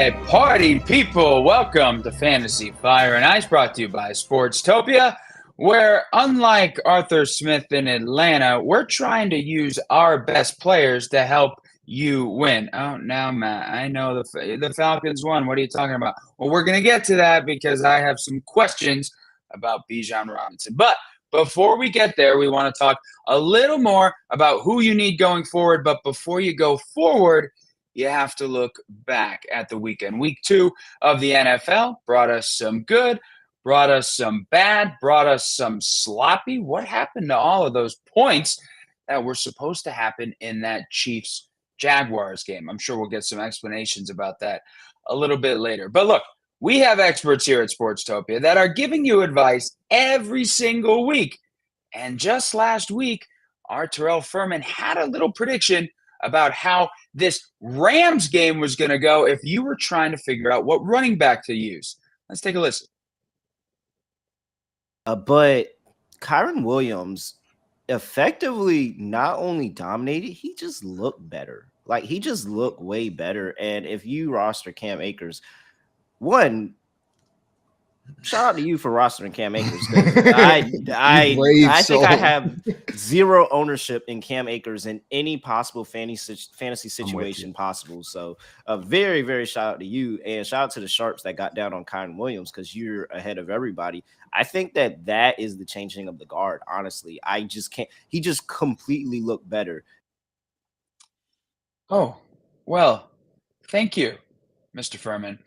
right, party people, welcome to Fantasy Fire and Ice, brought to you by Sportstopia, where unlike Arthur Smith in Atlanta, we're trying to use our best players to help you win. Oh, now, Matt, I know the Falcons won. What are you talking about? Well, we're going to get to that because I have some questions about Bijan Robinson. But before we get there, we want to talk a little more about who you need going forward. But before you go forward, you have to look back at the weekend. Week 2 of the NFL brought us some good, brought us some bad, brought us some sloppy. What happened to all of those points that were supposed to happen in that Chiefs-Jaguars game? I'm sure we'll get some explanations about that a little bit later. But look, we have experts here at Sportstopia that are giving you advice every single week. And just last week, our Terrell Furman had a little prediction about how this Rams game was going to go if you were trying to figure out what running back to use. Let's take a listen. But Kyren Williams effectively not only dominated, he just looked better. Like, he just looked way better. And if you roster Cam Akers, one, shout out to you for rostering Cam Akers. I think I have zero ownership in Cam Akers in any possible fantasy situation possible. So a very, very shout out to you, and shout out to the Sharps that got down on Kyren Williams because you're ahead of everybody. I think that is the changing of the guard. Honestly, I just can't. He just completely looked better. Oh, well, thank you, Mr. Furman.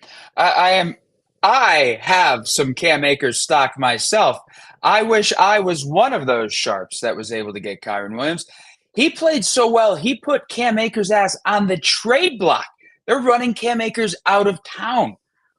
I have some Cam Akers stock myself. I wish I was one of those Sharps that was able to get Kyren Williams. He played so well, he put Cam Akers' ass on the trade block. They're running Cam Akers out of town.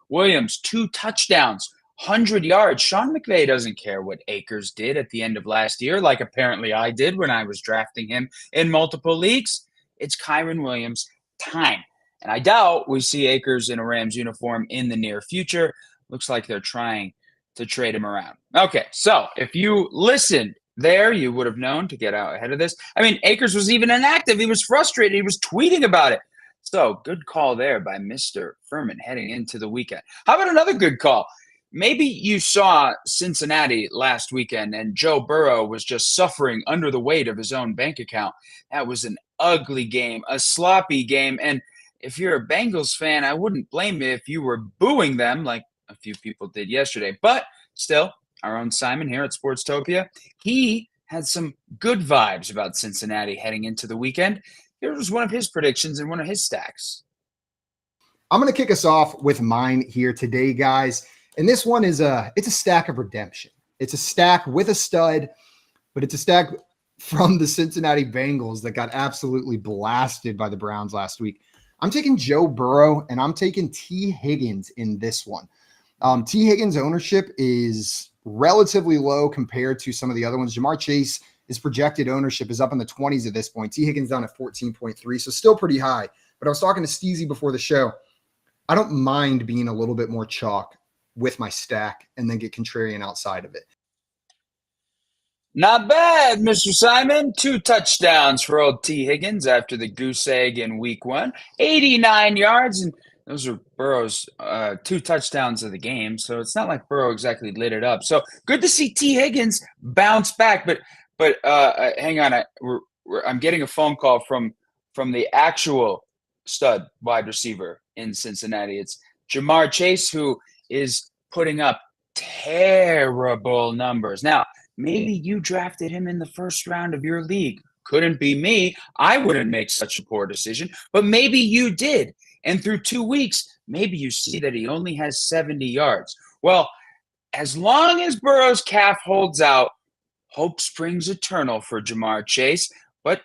Williams, 2 touchdowns, 100 yards. Sean McVay doesn't care what Akers did at the end of last year, like apparently I did when I was drafting him in multiple leagues. It's Kyren Williams' time. And I doubt we see Akers in a Rams uniform in the near future. Looks like they're trying to trade him around. Okay, so if you listened there, you would have known to get out ahead of this. I mean, Akers was even inactive. He was frustrated. He was tweeting about it. So good call there by Mr. Furman heading into the weekend. How about another good call? Maybe you saw Cincinnati last weekend and Joe Burrow was just suffering under the weight of his own bank account. That was an ugly game, a sloppy game, and if you're a Bengals fan, I wouldn't blame you if you were booing them like a few people did yesterday. But still, our own Simon here at Sportstopia, he had some good vibes about Cincinnati heading into the weekend. Here was one of his predictions and one of his stacks. I'm going to kick us off with mine here today, guys. And this one is it's a stack of redemption. It's a stack with a stud, but it's a stack from the Cincinnati Bengals that got absolutely blasted by the Browns last week. I'm taking Joe Burrow, and I'm taking T. Higgins in this one. T. Higgins' ownership is relatively low compared to some of the other ones. Jamar Chase, his projected ownership is up in the 20s at this point. T. Higgins down at 14.3, so still pretty high. But I was talking to Steezy before the show. I don't mind being a little bit more chalk with my stack and then get contrarian outside of it. Not bad, Mr. Simon. 2 touchdowns for old T. Higgins after the goose egg in week 1. 89 yards, and those are Burrow's 2 touchdowns of the game, so it's not like Burrow exactly lit it up. So good to see T. Higgins bounce back, but hang on. I'm getting a phone call from the actual stud wide receiver in Cincinnati. It's Jamar Chase, who is putting up terrible numbers. Now, maybe you drafted him in the first round of your league. Couldn't be me. I wouldn't make such a poor decision, but maybe you did. And through 2 weeks, maybe you see that he only has 70 yards. Well, as long as Burrow's calf holds out, hope springs eternal for Jamar Chase. But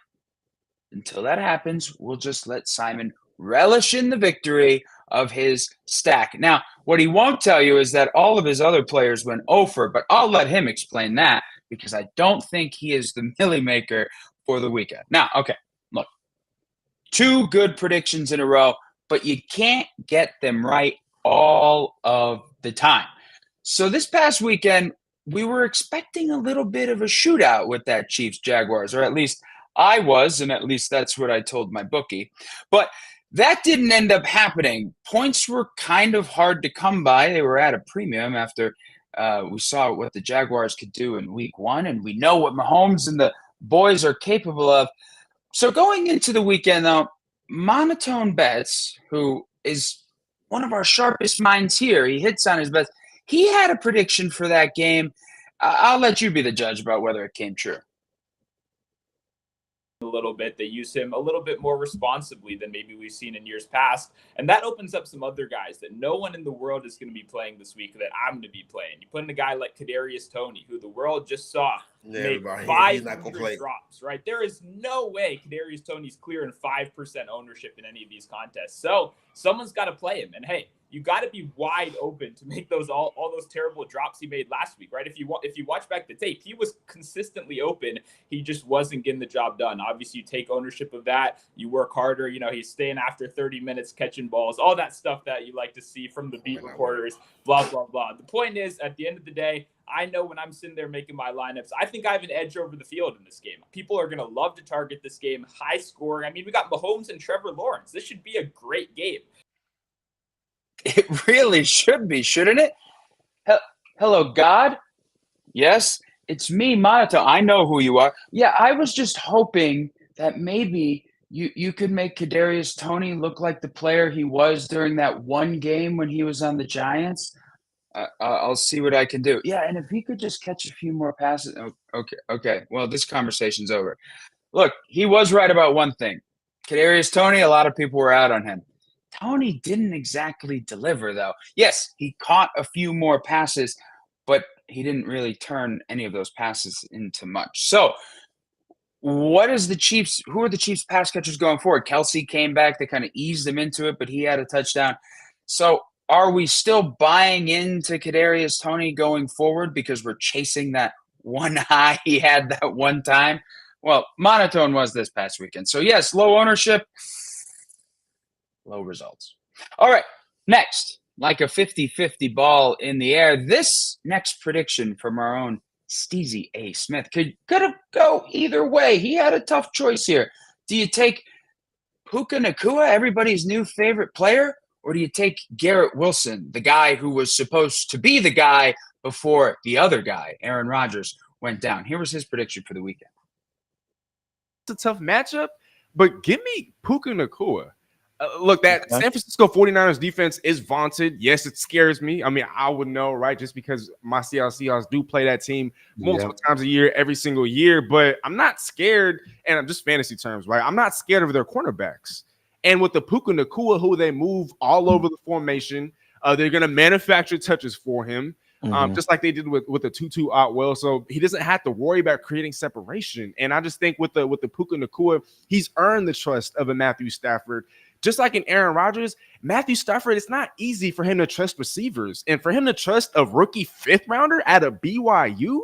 until that happens, we'll just let Simon relish in the victory of his stack. Now, what he won't tell you is that all of his other players went over, but I'll let him explain that because I don't think he is the millie maker for the weekend. Now, okay, look, 2 good predictions in a row, but you can't get them right all of the time. So this past weekend, we were expecting a little bit of a shootout with that Chiefs-Jaguars, or at least I was, and at least that's what I told my bookie. But That didn't end up happening. Points were kind of hard to come by. They were at a premium after we saw what the Jaguars could do in week 1, and we know what Mahomes and the boys are capable of. So going into the weekend, though, Monotone Bets, who is one of our sharpest minds here, he hits on his bets. He had a prediction for that game. I'll let you be the judge about whether it came true. A little bit. They use him a little bit more responsibly than maybe we've seen in years past. And that opens up some other guys that no one in the world is going to be playing this week that I'm going to be playing. You put in a guy like Kadarius Toney, who the world just saw make 500 drops, right? There is no way Kadarius Toney's clearing 5% ownership in any of these contests. So someone's got to play him. And hey, you got to be wide open to make those all those terrible drops he made last week, right? If you watch back the tape, he was consistently open. He just wasn't getting the job done. Obviously, you take ownership of that. You work harder. You know, he's staying after 30 minutes, catching balls, all that stuff that you like to see from the beat reporters, blah, blah, blah. The point is, at the end of the day, I know when I'm sitting there making my lineups, I think I have an edge over the field in this game. People are going to love to target this game, high scoring. I mean, we got Mahomes and Trevor Lawrence. This should be a great game. It really should be, shouldn't it? Hello, God. Yes, it's me, Monotone. I know who you are. Yeah, I was just hoping that maybe you could make Kadarius Toney look like the player he was during that one game when he was on the Giants. I'll see what I can do. Yeah, and if he could just catch a few more passes. Okay. Well, this conversation's over. Look, he was right about one thing. Kadarius Toney, a lot of people were out on him. Toney didn't exactly deliver, though. Yes, he caught a few more passes, but he didn't really turn any of those passes into much. So who are the Chiefs pass catchers going forward? Kelsey came back. They kind of eased him into it, but he had a touchdown. So are we still buying into Kadarius Toney going forward because we're chasing that one high he had that one time? Well, Monotone was this past weekend. So, yes, low ownership, low results. All right, next, like a 50-50 ball in the air, this next prediction from our own Steezy A. Smith could have go either way. He had a tough choice here. Do you take Puka Nacua, everybody's new favorite player, or do you take Garrett Wilson, the guy who was supposed to be the guy before the other guy, Aaron Rodgers, went down? Here was his prediction for the weekend. It's a tough matchup, but give me Puka Nacua. Look, that San Francisco 49ers defense is vaunted. Yes, it scares me. I mean, I would know, right? Just because my Seattle Seahawks do play that team multiple times a year, every single year. But I'm not scared, and I'm just fantasy terms, right? I'm not scared of their cornerbacks. And with the Puka Nacua, who they move all over the formation, they're going to manufacture touches for him, just like they did with the Tutu Atwell. So he doesn't have to worry about creating separation. And I just think with the Puka Nacua, he's earned the trust of a Matthew Stafford. Just like in Aaron Rodgers, Matthew Stafford, it's not easy for him to trust receivers. And for him to trust a rookie fifth rounder at a BYU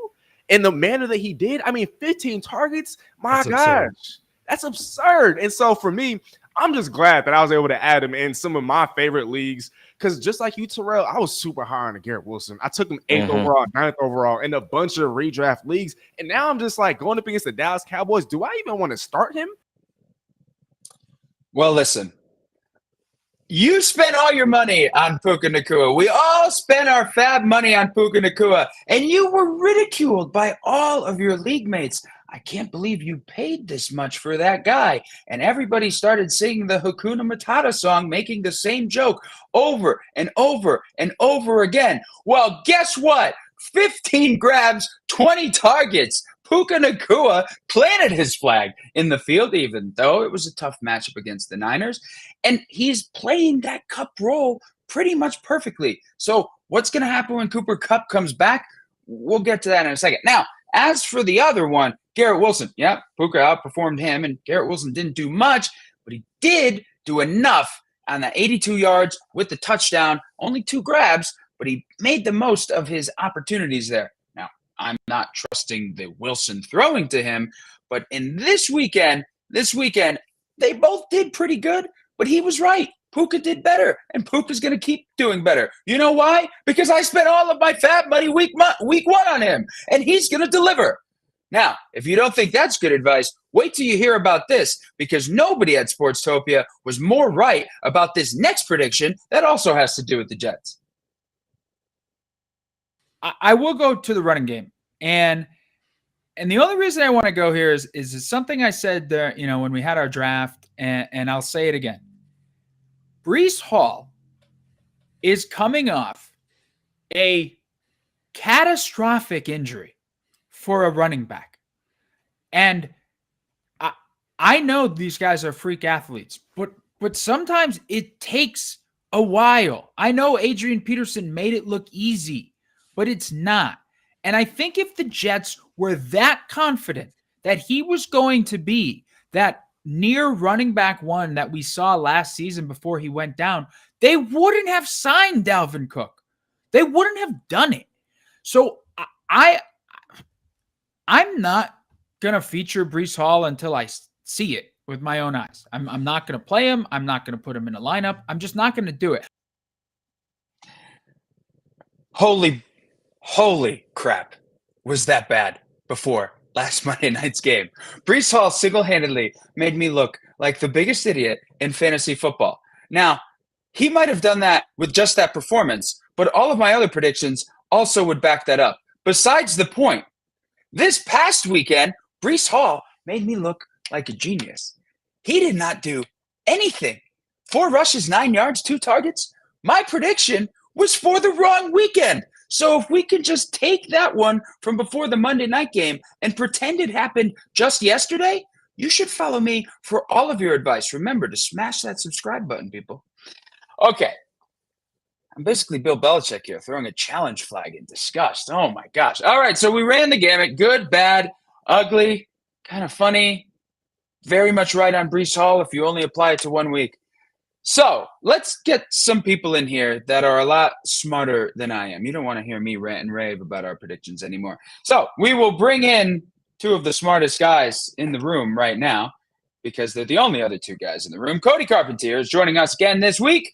in the manner that he did, I mean, 15 targets, my gosh, that's absurd. And so for me, I'm just glad that I was able to add him in some of my favorite leagues because just like you, Terrell, I was super high on Garrett Wilson. I took him 8th overall, 9th overall in a bunch of redraft leagues. And now I'm just like going up against the Dallas Cowboys. Do I even want to start him? Well, listen. You spent all your money on Puka Nacua. We all spent our fab money on Puka Nacua, and you were ridiculed by all of your league mates. I can't believe you paid this much for that guy. And everybody started singing the Hakuna Matata song, making the same joke over and over and over again. Well, guess what? 15 grabs, 20 targets. Puka Nacua planted his flag in the field, even though it was a tough matchup against the Niners. And he's playing that Kupp role pretty much perfectly. So what's going to happen when Cooper Kupp comes back? We'll get to that in a second. Now, as for the other one, Garrett Wilson, Puka outperformed him, and Garrett Wilson didn't do much, but he did do enough on the 82 yards with the touchdown, only 2 grabs, but he made the most of his opportunities there. Now, I'm not trusting the Wilson throwing to him, but in this weekend, they both did pretty good, but he was right. Puka did better, and Puka's going to keep doing better. You know why? Because I spent all of my fab money week 1 on him, and he's going to deliver. Now, if you don't think that's good advice, wait till you hear about this, because nobody at Sportstopia was more right about this next prediction that also has to do with the Jets. I will go to the running game. And the only reason I want to go here is something I said there, when we had our draft, and I'll say it again. Breece Hall is coming off a catastrophic injury for a running back. And I know these guys are freak athletes, but sometimes it takes a while. I know Adrian Peterson made it look easy, but it's not. And I think if the Jets were that confident that he was going to be that near running back one that we saw last season before he went down, they wouldn't have signed Dalvin Cook. They wouldn't have done it. So I'm not going to feature Breece Hall until I see it with my own eyes. I'm not going to play him. I'm not going to put him in a lineup. I'm just not going to do it. Holy crap. Was that bad before last Monday night's game? Breece Hall single-handedly made me look like the biggest idiot in fantasy football. Now, he might have done that with just that performance, but all of my other predictions also would back that up. Besides the point, this past weekend, Breece Hall made me look like a genius. He did not do anything. 4 rushes, 9 yards, 2 targets. My prediction was for the wrong weekend. So if we can just take that one from before the Monday night game and pretend it happened just yesterday, you should follow me for all of your advice. Remember to smash that subscribe button, people. Okay. I'm basically Bill Belichick here, throwing a challenge flag in disgust. Oh, my gosh. All right, so we ran the gamut. Good, bad, ugly, kind of funny. Very much right on Breece Hall if you only apply it to 1 week. So let's get some people in here that are a lot smarter than I am. You don't want to hear me rant and rave about our predictions anymore. So we will bring in 2 of the smartest guys in the room right now, because they're the only other 2 guys in the room. Cody Carpentier is joining us again this week.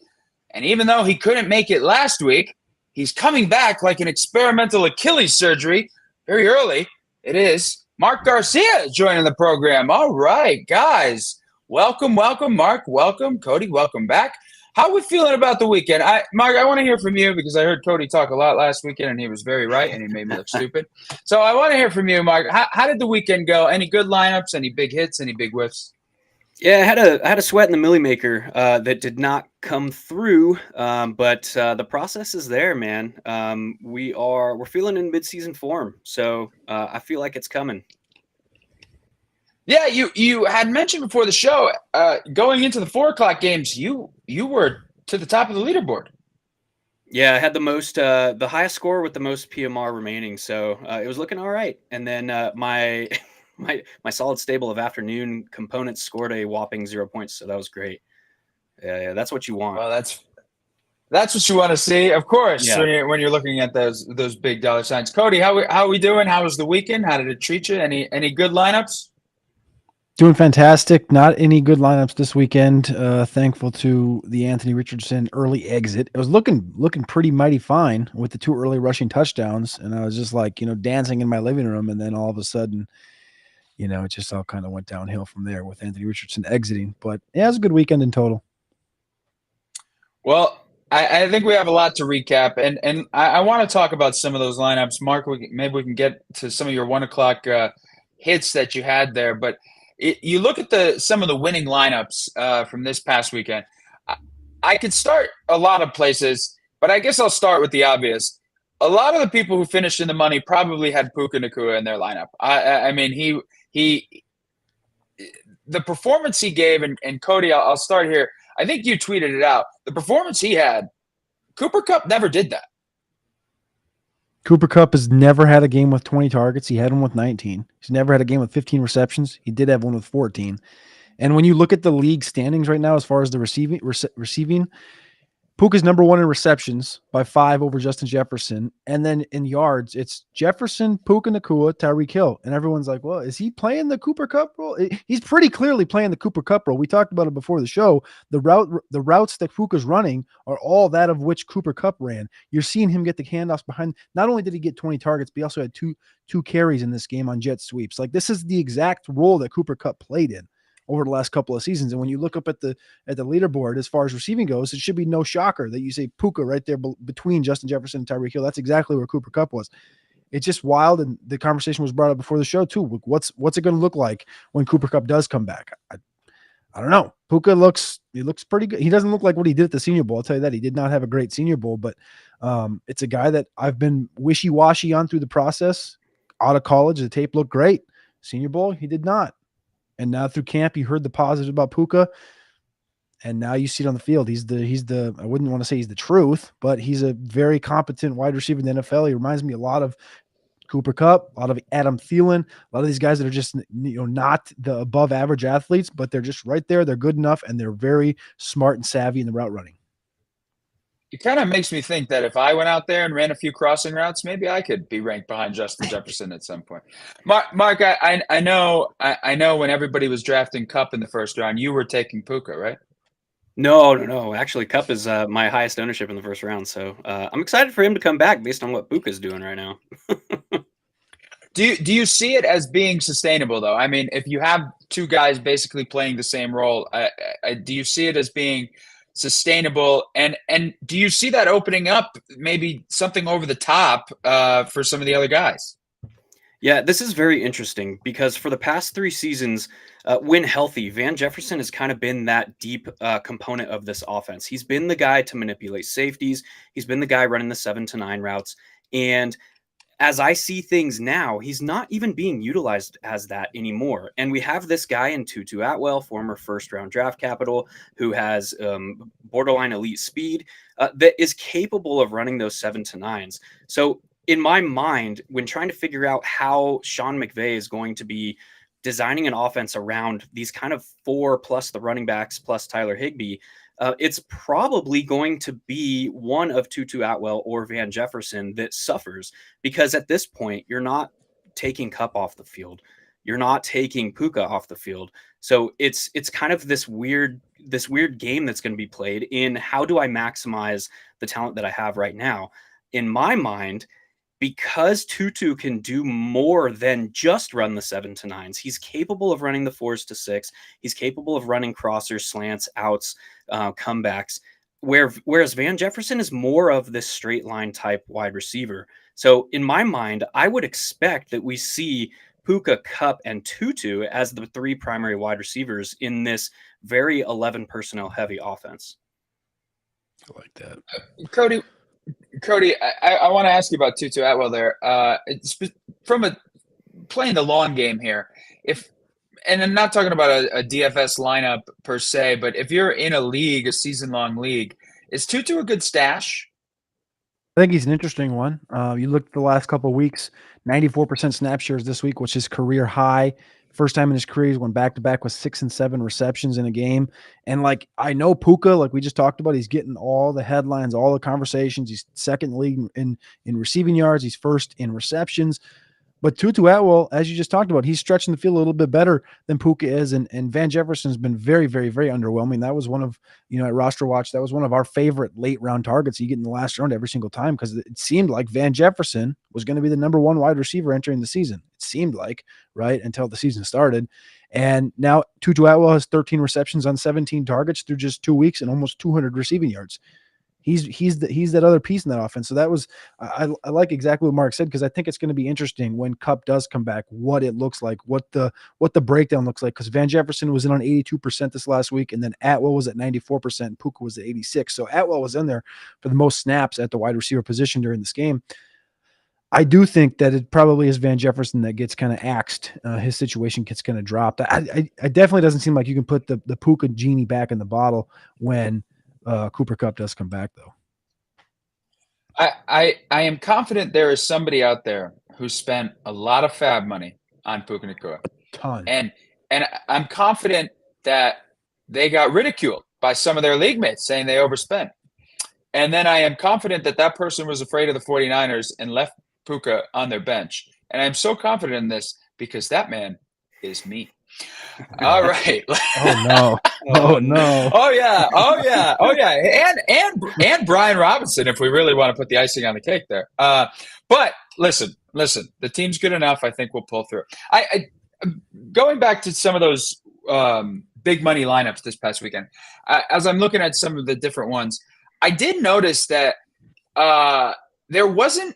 And even though he couldn't make it last week, he's coming back like an experimental Achilles surgery very early. It is Mark Garcia joining the program. All right, guys. Welcome, Mark. Welcome, Cody. Welcome back. How are we feeling about the weekend? Mark, I want to hear from you because I heard Cody talk a lot last weekend, and he was very right, and he made me look stupid. So I want to hear from you, Mark. How did the weekend go? Any good lineups? Any big hits? Any big whiffs? Yeah, I had a sweat in the Millie Maker that did not come through, but the process is there, man. We're feeling in midseason form, so I feel like it's coming. Yeah, you had mentioned before the show, going into the 4 o'clock games, you were to the top of the leaderboard. Yeah, I had the highest score with the most PMR remaining, so it was looking all right. And then my solid stable of afternoon components scored a whopping 0 points, so that was great. Yeah, that's what you want. Well, that's what you want to see, of course. Yeah. When you're looking at those big dollar signs. Cody, how are we doing? How was the weekend? How did it treat you? Any good lineups? Doing fantastic. Not any good lineups this weekend. Thankful to the Anthony Richardson early exit. It was looking pretty mighty fine with the 2 early rushing touchdowns, and I was just like, dancing in my living room, and then all of a sudden, it just all kind of went downhill from there with Anthony Richardson exiting. But yeah, it was a good weekend in total. Well, I think we have a lot to recap, and I want to talk about some of those lineups. Mark, maybe we can get to some of your 1 o'clock hits that you had there, but you look at some of the winning lineups from this past weekend. I could start a lot of places, but I guess I'll start with the obvious. A lot of the people who finished in the money probably had Puka Nacua in their lineup. I mean, the performance he gave, and Cody, I'll start here. I think you tweeted it out. The performance he had, Cooper Kupp never did that. Cooper Kupp has never had a game with 20 targets. He had one with 19. He's never had a game with 15 receptions. He did have one with 14. And when you look at the league standings right now, as far as the receiving, Puka's number one in receptions by 5 over Justin Jefferson. And then in yards, it's Jefferson, Puka Nacua, Tyreek Hill. And everyone's like, well, is he playing the Cooper Kupp role? He's pretty clearly playing the Cooper Kupp role. We talked about it before the show. The routes that Puka's running are all that of which Cooper Kupp ran. You're seeing him get the handoffs behind. Not only did he get 20 targets, but he also had two carries in this game on jet sweeps. Like, this is the exact role that Cooper Kupp played in over the last couple of seasons. And when you look up at the leaderboard as far as receiving goes, it should be no shocker that you say Puka right there between Justin Jefferson and Tyreek Hill. That's exactly where Cooper Kupp was. It's just wild, and the conversation was brought up before the show too. What's it going to look like when Cooper Kupp does come back? I don't know. Puka looks pretty good. He doesn't look like what he did at the Senior Bowl. I'll tell you that. He did not have a great Senior Bowl, but it's a guy that I've been wishy-washy on through the process. Out of college, the tape looked great. Senior Bowl, he did not. And now through camp, you heard the positives about Puka, and now you see it on the field. He's the I wouldn't want to say he's the truth, but he's a very competent wide receiver in the NFL. He reminds me a lot of Cooper Kupp, a lot of Adam Thielen, a lot of these guys that are just not the above average athletes, but they're just right there. They're good enough, and they're very smart and savvy in the route running. It kind of makes me think that if I went out there and ran a few crossing routes, maybe I could be ranked behind Justin Jefferson at some point. Mark, I know when everybody was drafting Kupp in the first round, you were taking Puka, right? No. Actually, Kupp is my highest ownership in the first round, so I'm excited for him to come back based on what Puka's doing right now. Do you see it as being sustainable, though? I mean, if you have two guys basically playing the same role, do you see it as being sustainable, and do you see that opening up maybe something over the top for some of the other guys? Yeah, this is very interesting because for the past 3 seasons, when healthy, Van Jefferson has kind of been that deep component of this offense. He's been the guy to manipulate safeties. He's been the guy running the 7 to 9 routes. And as I see things now, he's not even being utilized as that anymore. And we have this guy in Tutu Atwell, former first-round draft capital, who has borderline elite speed that is capable of running those 7 to 9s. So in my mind, when trying to figure out how Sean McVay is going to be designing an offense around these kind of 4 plus the running backs plus Tyler Higbee, it's probably going to be one of Tutu Atwell or Van Jefferson that suffers, because at this point, you're not taking Kupp off the field. You're not taking Puka off the field. So it's kind of this weird game that's going to be played in how do I maximize the talent that I have right now. In my mind, because Tutu can do more than just run the 7 to 9s, he's capable of running the 4s to 6. He's capable of running crossers, slants, outs, comebacks, whereas Van Jefferson is more of this straight line type wide receiver. So in my mind, I would expect that we see Puka, Kupp, and Tutu as the 3 primary wide receivers in this very 11 personnel heavy offense. I like that. Cody, I want to ask you about Tutu Atwell there. From playing the long game here, and I'm not talking about a DFS lineup per se, but if you're in a season-long league, is Tutu a good stash? I think he's an interesting one. You look at the last couple of weeks, 94% snap shares this week, which is career high. First time in his career, he's went back-to-back with 6 and 7 receptions in a game. And, I know Puka, like we just talked about, he's getting all the headlines, all the conversations. He's second in the league in receiving yards. He's first in receptions. But Tutu Atwell, as you just talked about, he's stretching the field a little bit better than Puka is. And Van Jefferson has been very, very, very underwhelming. That was one of, at Roster Watch, that was one of our favorite late round targets you get in the last round every single time, because it seemed like Van Jefferson was going to be the number 1 wide receiver entering the season. It seemed like, right, until the season started. And now Tutu Atwell has 13 receptions on 17 targets through just 2 weeks and almost 200 receiving yards. He's that other piece in that offense. So that was I like exactly what Mark said, because I think it's going to be interesting when Kupp does come back, what it looks like, what the breakdown looks like, because Van Jefferson was in on 82% this last week, and then Atwell was at 94%, and Puka was at 86%. So Atwell was in there for the most snaps at the wide receiver position during this game. I do think that it probably is Van Jefferson that gets kind of axed. His situation gets kind of dropped. I definitely doesn't seem like you can put the Puka genie back in the bottle when Cooper Kupp does come back, though. I am confident there is somebody out there who spent a lot of fab money on Puka Nacua. Ton. And I'm confident that they got ridiculed by some of their league mates saying they overspent. And then I am confident that that person was afraid of the 49ers and left Puka on their bench. And I'm so confident in this because that man is me. All right. Oh no. Oh no. Oh yeah. Oh yeah. Oh yeah. And Brian Robinson, if we really want to put the icing on the cake there. But listen. The team's good enough. I think we'll pull through. I going back to some of those big money lineups this past weekend. As I'm looking at some of the different ones, I did notice that there wasn't.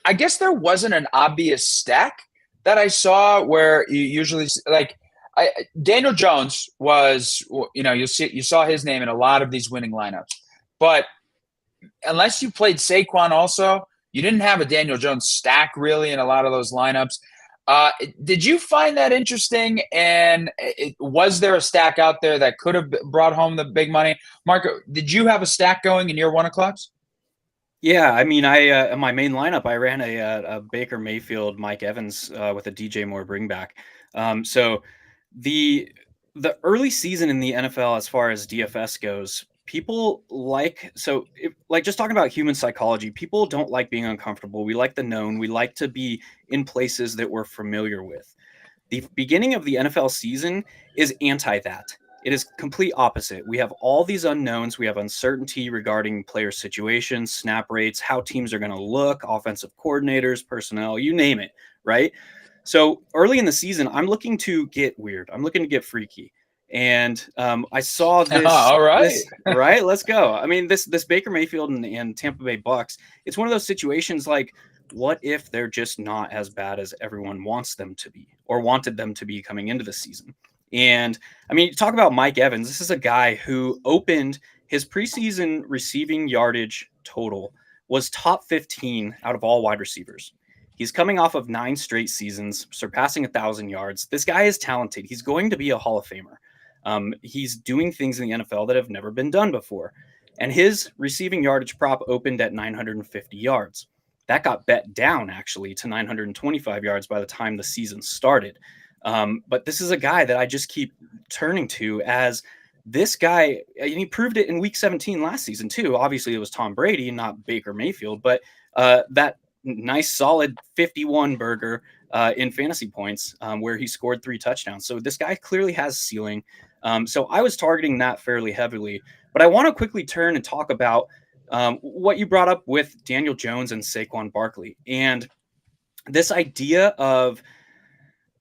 I guess there wasn't an obvious stack that I saw where you usually like Daniel Jones was, you saw his name in a lot of these winning lineups, but unless you played Saquon also, you didn't have a Daniel Jones stack really in a lot of those lineups. Did you find that interesting? And was there a stack out there that could have brought home the big money? Marco, did you have a stack going in your 1 o'clocks? Yeah, I mean, in my main lineup, I ran a Baker Mayfield, Mike Evans with a DJ Moore bringback. So the early season in the NFL, as far as DFS goes, people just talking about human psychology, people don't like being uncomfortable. We like the known. We like to be in places that we're familiar with. The beginning of the NFL season is anti that. It is complete opposite. We have all these unknowns. We have uncertainty regarding player situations, snap rates, how teams are going to look, offensive coordinators, personnel, you name it, right? So early in the season, I'm looking to get weird. I'm looking to get freaky. And I saw this. All right. Right? Let's go. I mean, this Baker Mayfield and Tampa Bay Bucks, it's one of those situations like, what if they're just not as bad as everyone wants them to be or wanted them to be coming into the season? And I mean, talk about Mike Evans. This is a guy who opened his preseason receiving yardage total was top 15 out of all wide receivers. He's coming off of 9 straight seasons, surpassing 1,000 yards. This guy is talented. He's going to be a Hall of Famer. He's doing things in the NFL that have never been done before. And his receiving yardage prop opened at 950 yards. That got bet down actually to 925 yards by the time the season started. But this is a guy that I just keep turning to as this guy, and he proved it in week 17 last season too. Obviously it was Tom Brady, not Baker Mayfield, but that nice solid 51 burger in fantasy points where he scored 3 touchdowns. So this guy clearly has ceiling. So I was targeting that fairly heavily, but I want to quickly turn and talk about what you brought up with Daniel Jones and Saquon Barkley and this idea of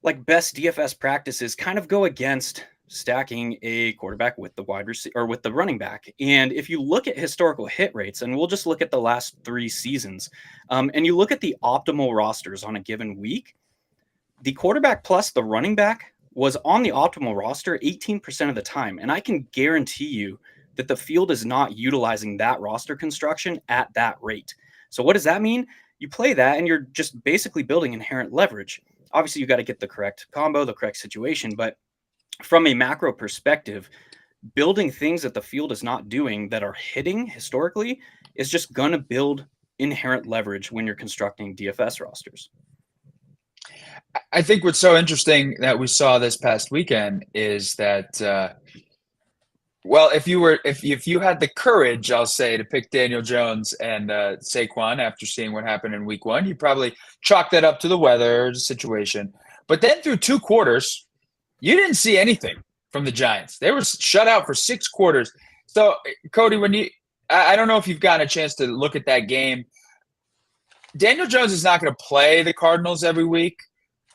like best DFS practices kind of go against stacking a quarterback with the wide receiver or with the running back. And if you look at historical hit rates, and we'll just look at the last 3 seasons, and you look at the optimal rosters on a given week, the quarterback plus the running back was on the optimal roster 18% of the time. And I can guarantee you that the field is not utilizing that roster construction at that rate. So what does that mean? You play that and you're just basically building inherent leverage. Obviously, you got to get the correct combo, the correct situation. But from a macro perspective, building things that the field is not doing that are hitting historically is just going to build inherent leverage when you're constructing DFS rosters. I think what's so interesting that we saw this past weekend is that, if you had the courage, I'll say, to pick Daniel Jones and Saquon after seeing what happened in week 1, you probably chalk that up to the weather situation. But then through 2 quarters, you didn't see anything from the Giants. They were shut out for 6 quarters. So, Cody, I don't know if you've gotten a chance to look at that game. Daniel Jones is not going to play the Cardinals every week,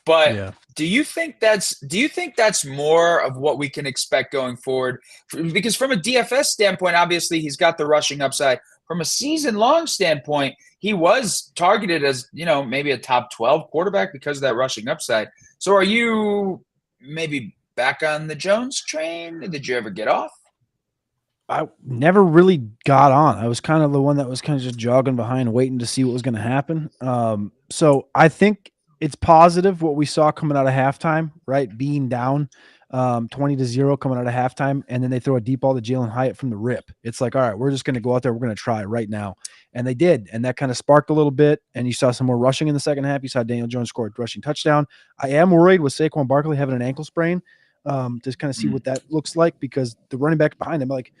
but yeah. Do you think that's more of what we can expect going forward? Because from a DFS standpoint, obviously he's got the rushing upside. From a season-long standpoint, he was targeted as, maybe a top 12 quarterback because of that rushing upside. So are you maybe back on the Jones train? Did you ever get off? I never really got on. I was kind of the one that was kind of just jogging behind, waiting to see what was going to happen. So I think it's positive what we saw coming out of halftime, right? Being down 20-0 coming out of halftime, and then they throw a deep ball to Jalen Hyatt from the rip. It's like, all right, we're just going to go out there. We're going to try right now. And they did. And that kind of sparked a little bit. And you saw some more rushing in the second half. You saw Daniel Jones score a rushing touchdown. I am worried with Saquon Barkley having an ankle sprain, to kind of see what that looks like, because the running back behind him, like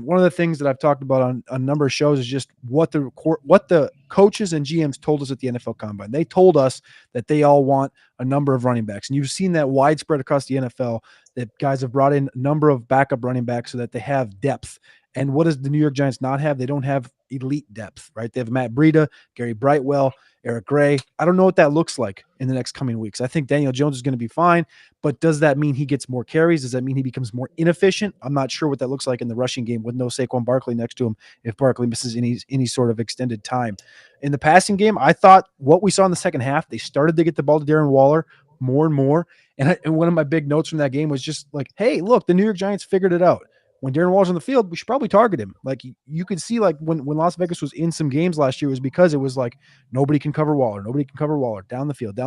one of the things that I've talked about on a number of shows is just what the coaches and GMs told us at the NFL Combine. They told us that they all want a number of running backs, and you've seen that widespread across the NFL. That guys have brought in a number of backup running backs so that they have depth. And what does the New York Giants not have? They don't have elite depth, right? They have Matt Breida, Gary Brightwell, Eric Gray. I don't know what that looks like in the next coming weeks. I think Daniel Jones is going to be fine, but does that mean he gets more carries? Does that mean he becomes more inefficient? I'm not sure what that looks like in the rushing game with no Saquon Barkley next to him if Barkley misses any sort of extended time. In the passing game, I thought what we saw in the second half, they started to get the ball to Darren Waller more and more. And one of my big notes from that game was just like, hey, look, the New York Giants figured it out. When Darren Waller's on the field, we should probably target him. Like you could see, like when Las Vegas was in some games last year, it was because it was like nobody can cover Waller, down the field.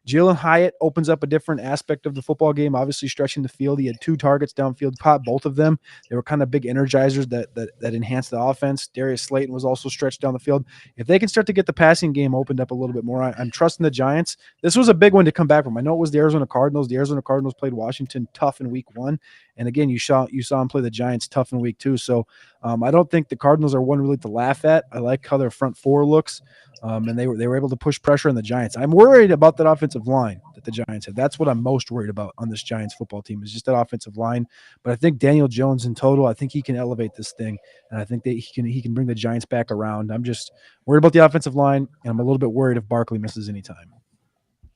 Jalen Hyatt opens up a different aspect of the football game, obviously stretching the field. He had 2 targets downfield, caught both of them. They were kind of big energizers that enhanced the offense. Darius Slayton was also stretched down the field. If they can start to get the passing game opened up a little bit more, I'm trusting the Giants. This was a big one to come back from. I know it was the Arizona Cardinals. The Arizona Cardinals played Washington tough in week 1. And again, you saw him play the Giants tough in week 2. So I don't think the Cardinals are one really to laugh at. I like how their front 4 looks. And they were able to push pressure on the Giants. I'm worried about that offensive line that the Giants have. That's what I'm most worried about on this Giants football team is just that offensive line. But I think Daniel Jones in total, I think he can elevate this thing, and I think that he can bring the Giants back around. I'm just worried about the offensive line, and I'm a little bit worried if Barkley misses any time.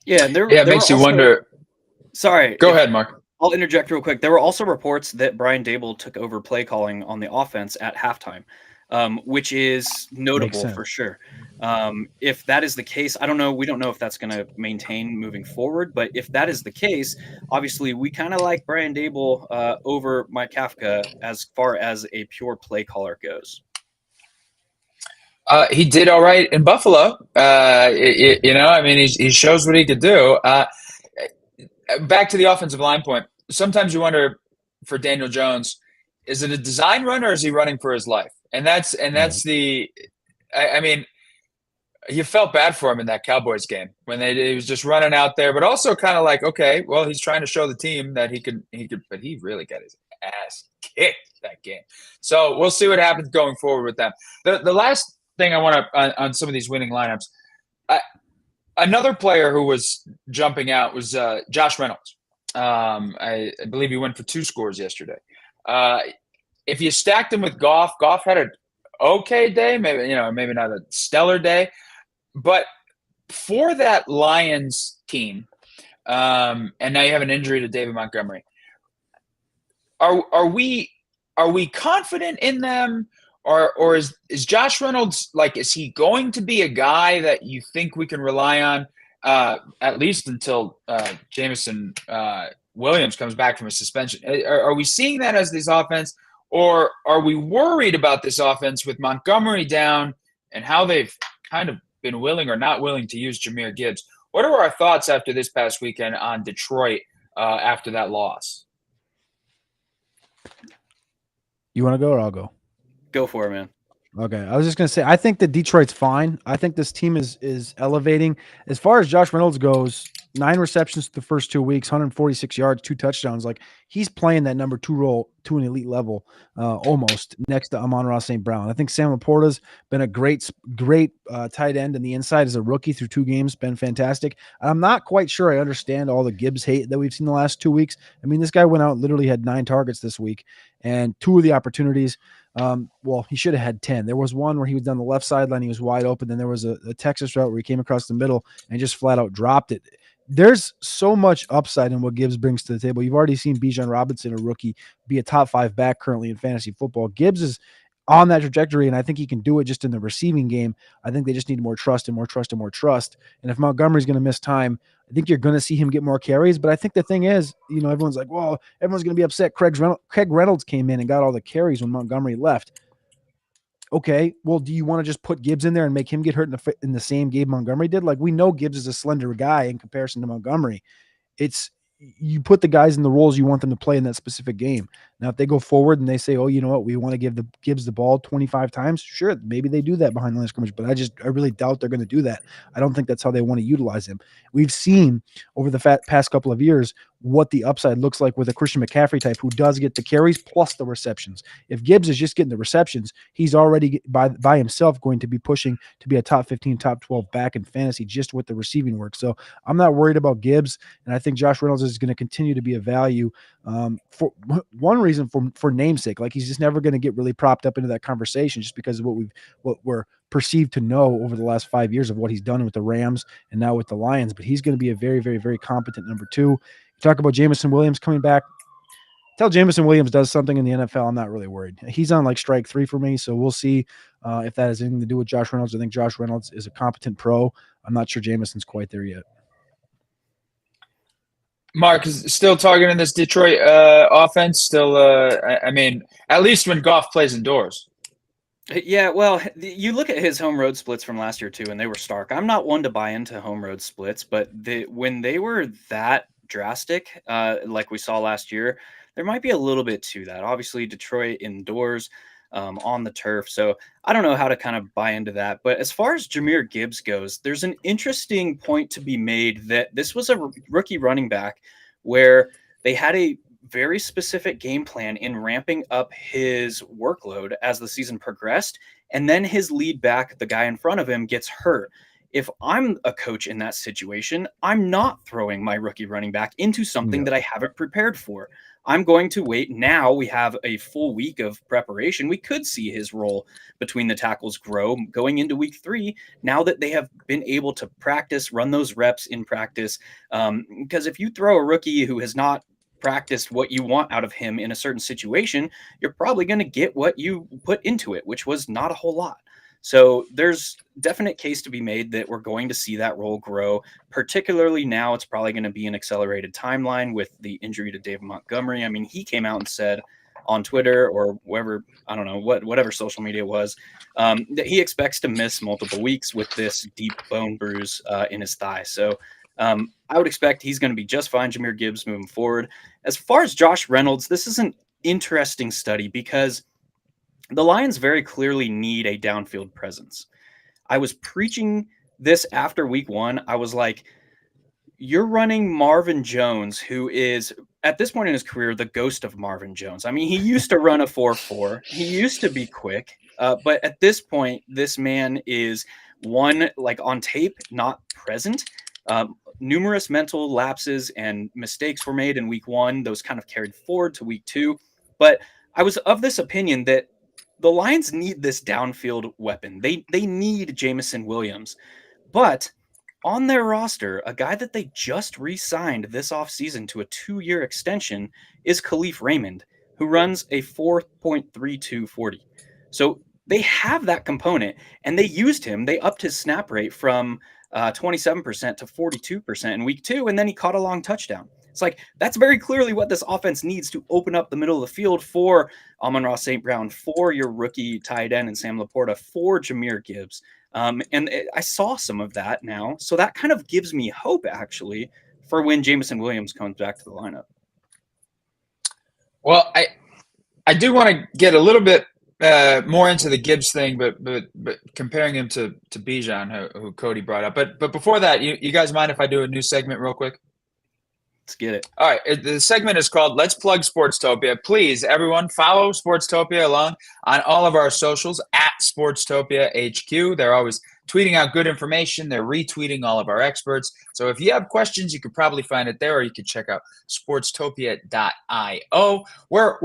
Yeah, it makes you wonder. Sorry, go ahead, Mark. I'll interject real quick. There were also reports that Brian Daboll took over play calling on the offense at halftime, which is notable for sure. If that is the case, I don't know. We don't know if that's going to maintain moving forward, but if that is the case, obviously we kind of like Brian Daboll over Mike Kafka as far as a pure play caller goes. He did all right in Buffalo. He shows what he could do. Back to the offensive line point. Sometimes you wonder for Daniel Jones, is it a design run or is he running for his life? And that's you felt bad for him in that Cowboys game when he was just running out there, but also kind of like, okay, well, he's trying to show the team that he could, but he really got his ass kicked that game. So we'll see what happens going forward with them. The last thing I want to on some of these winning lineups, another player who was jumping out was Josh Reynolds. I believe he went for 2 scores yesterday. If you stacked him with Goff had an okay day, maybe not a stellar day. But for that Lions team, and now you have an injury to David Montgomery, are we confident in them, or is Josh Reynolds, like, is he going to be a guy that you think we can rely on at least until Jameson Williams comes back from a suspension? Are we seeing that as this offense, or are we worried about this offense with Montgomery down and how they've kind of been willing or not willing to use Jahmyr Gibbs? What are our thoughts after this past weekend on Detroit after that loss? You want to go or I'll go? Go for it, man. Okay. I was just going to say, I think that Detroit's fine. I think this team is elevating. As far as Josh Reynolds goes, 9 receptions the first 2 weeks, 146 yards, 2 touchdowns. Like, he's playing that number 2 role to an elite level, almost next to Amon-Ra St. Brown. I think Sam Laporta's been a great tight end in the inside as a rookie through 2 games, been fantastic. I'm not quite sure I understand all the Gibbs hate that we've seen the last 2 weeks. I mean, this guy went out and literally had 9 targets this week, and 2 of the opportunities, he should have had 10. There was one where he was down the left sideline, he was wide open. Then there was a Texas route where he came across the middle and just flat out dropped it. There's so much upside in what Gibbs brings to the table. You've already seen Bijan Robinson, a rookie, be a top 5 back currently in fantasy football. Gibbs is on that trajectory, and I think he can do it just in the receiving game. I think they just need more trust and more trust and more trust. And if Montgomery's going to miss time, I think you're going to see him get more carries. But I think the thing is, everyone's like, well, everyone's going to be upset. Craig Reynolds came in and got all the carries when Montgomery left. Okay, well, do you want to just put Gibbs in there and make him get hurt in the same game Montgomery did? Like, we know Gibbs is a slender guy in comparison to Montgomery. You put the guys in the roles you want them to play in that specific game. Now, if they go forward and they say, oh, you know what, we want to give the Gibbs the ball 25 times, sure, maybe they do that behind the line of scrimmage, but I really doubt they're going to do that. I don't think that's how they want to utilize him. We've seen over the past couple of years what the upside looks like with a Christian McCaffrey type who does get the carries plus the receptions. If Gibbs is just getting the receptions, he's already by himself going to be pushing to be a top 15, top 12 back in fantasy just with the receiving work. So I'm not worried about Gibbs, and I think Josh Reynolds is going to continue to be a value for one reason for namesake. Like, he's just never going to get really propped up into that conversation just because of what we're perceived to know over the last 5 years of what he's done with the Rams and now with the Lions. But he's going to be a very, very, very competent number 2. You talk about Jameson Williams coming back. Until Jameson Williams does something in the NFL, I'm not really worried. He's on like strike 3 for me, so we'll see if that has anything to do with Josh Reynolds. I think Josh Reynolds is a competent pro. I'm not sure Jameson's quite there yet. Mark is still targeting this Detroit offense. Still, I mean, at least when Goff plays indoors. Yeah, well, you look at his home road splits from last year too, and they were stark. I'm not one to buy into home road splits, but when they were that drastic, like we saw last year, there might be a little bit to that. Obviously, Detroit indoors, on the turf, so I don't know how to kind of buy into that. But as far as Jahmyr Gibbs goes, there's an interesting point to be made that this was a rookie running back where they had a very specific game plan in ramping up his workload as the season progressed, and then his lead back, the guy in front of him, gets hurt. If I'm a coach in that situation, I'm not throwing my rookie running back into something that I haven't prepared for. I'm going to wait. Now we have a full week of preparation. We could see his role between the tackles grow going into week 3, now that they have been able to practice, run those reps in practice. Because if you throw a rookie who has not practiced what you want out of him in a certain situation, you're probably going to get what you put into it, which was not a whole lot. So there's definite case to be made that we're going to see that role grow, particularly now. It's probably going to be an accelerated timeline with the injury to David Montgomery. I mean, he came out and said on Twitter or wherever, I don't know, whatever social media it was, that he expects to miss multiple weeks with this deep bone bruise in his thigh. So I would expect he's going to be just fine, Jahmyr Gibbs, moving forward. As far as Josh Reynolds, this is an interesting study because the Lions very clearly need a downfield presence. I was preaching this after week 1. I was like, you're running Marvin Jones, who is, at this point in his career, the ghost of Marvin Jones. I mean, he used to run a 4.4. He used to be quick. But at this point, this man is one, like on tape, not present. Numerous mental lapses and mistakes were made in week 1. Those kind of carried forward to week 2. But I was of this opinion that the Lions need this downfield weapon. They need Jameson Williams. But on their roster, a guy that they just re-signed this offseason to a 2-year extension is Khalif Raymond, who runs a 4.32 40. So they have that component, and they used him. They upped his snap rate from 27% to 42% in week 2, and then he caught a long touchdown. It's like, that's very clearly what this offense needs to open up the middle of the field for Amon-Ra St. Brown, for your rookie tight end and Sam Laporta, for Jahmyr Gibbs. I saw some of that now. So that kind of gives me hope, actually, for when Jameson Williams comes back to the lineup. Well, I do want to get a little bit more into the Gibbs thing, but comparing him to Bijan, who Cody brought up. But before that, you guys mind if I do a new segment real quick? Let's get it. All right. The segment is called Let's Plug Sportstopia. Please, everyone, follow Sportstopia along on all of our socials at Sportstopia HQ. They're always tweeting out good information. They're retweeting all of our experts. So if you have questions, you could probably find it there, or you could check out sportstopia.io. We're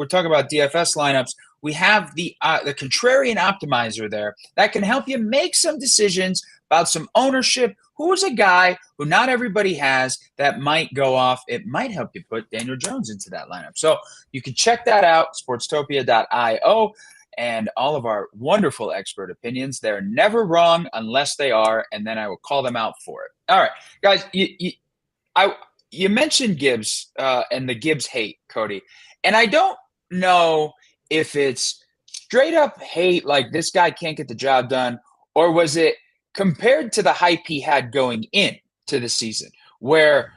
talking about DFS lineups. We have the contrarian optimizer there that can help you make some decisions about some ownership. Who's a guy who not everybody has that might go off? It might help you put Daniel Jones into that lineup. So you can check that out, sportstopia.io, and all of our wonderful expert opinions. They're never wrong unless they are, and then I will call them out for it. All right, guys, you mentioned Gibbs and the Gibbs hate, Cody, and I don't know if it's straight up hate, like this guy can't get the job done, or was it compared to the hype he had going in to the season, where